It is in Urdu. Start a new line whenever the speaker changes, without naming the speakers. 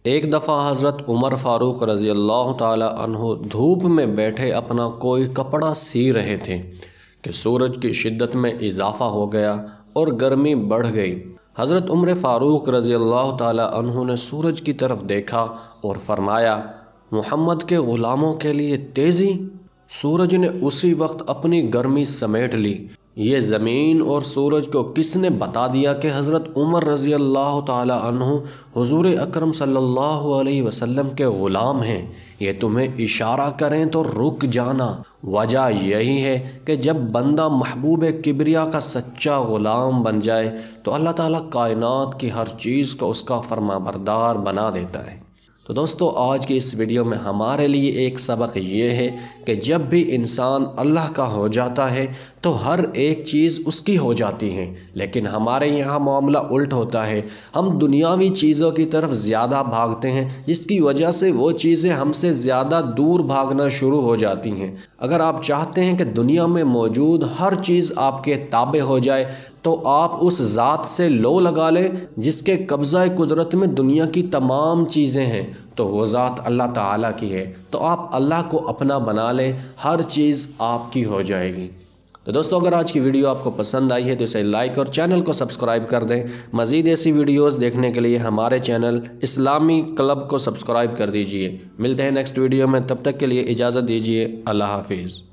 ایک دفعہ حضرت عمر فاروق رضی اللہ تعالی عنہ دھوپ میں بیٹھے اپنا کوئی کپڑا سی رہے تھے کہ سورج کی شدت میں اضافہ ہو گیا اور گرمی بڑھ گئی۔ حضرت عمر فاروق رضی اللہ تعالی عنہ نے سورج کی طرف دیکھا اور فرمایا، محمد کے غلاموں کے لیے تیزی۔ سورج نے اسی وقت اپنی گرمی سمیٹ لی۔ یہ زمین اور سورج کو کس نے بتا دیا کہ حضرت عمر رضی اللہ تعالی عنہ حضور اکرم صلی اللہ علیہ وسلم کے غلام ہیں؟ یہ تمہیں اشارہ کریں تو رک جانا۔ وجہ یہی ہے کہ جب بندہ محبوب کبریا کا سچا غلام بن جائے تو اللہ تعالیٰ کائنات کی ہر چیز کو اس کا فرما بردار بنا دیتا ہے۔ تو دوستو، آج کی اس ویڈیو میں ہمارے لیے ایک سبق یہ ہے کہ جب بھی انسان اللہ کا ہو جاتا ہے تو ہر ایک چیز اس کی ہو جاتی ہے، لیکن ہمارے یہاں معاملہ الٹ ہوتا ہے۔ ہم دنیاوی چیزوں کی طرف زیادہ بھاگتے ہیں، جس کی وجہ سے وہ چیزیں ہم سے زیادہ دور بھاگنا شروع ہو جاتی ہیں۔ اگر آپ چاہتے ہیں کہ دنیا میں موجود ہر چیز آپ کے تابع ہو جائے تو آپ اس ذات سے لو لگا لیں جس کے قبضہ قدرت میں دنیا کی تمام چیزیں ہیں، تو وہ ذات اللہ تعالیٰ کی ہے۔ تو آپ اللہ کو اپنا بنا لیں، ہر چیز آپ کی ہو جائے گی۔ تو دوستو، اگر آج کی ویڈیو آپ کو پسند آئی ہے تو اسے لائک اور چینل کو سبسکرائب کر دیں۔ مزید ایسی ویڈیوز دیکھنے کے لیے ہمارے چینل اسلامی کلب کو سبسکرائب کر دیجئے۔ ملتے ہیں نیکسٹ ویڈیو میں، تب تک کے لیے اجازت دیجئے۔ اللہ حافظ۔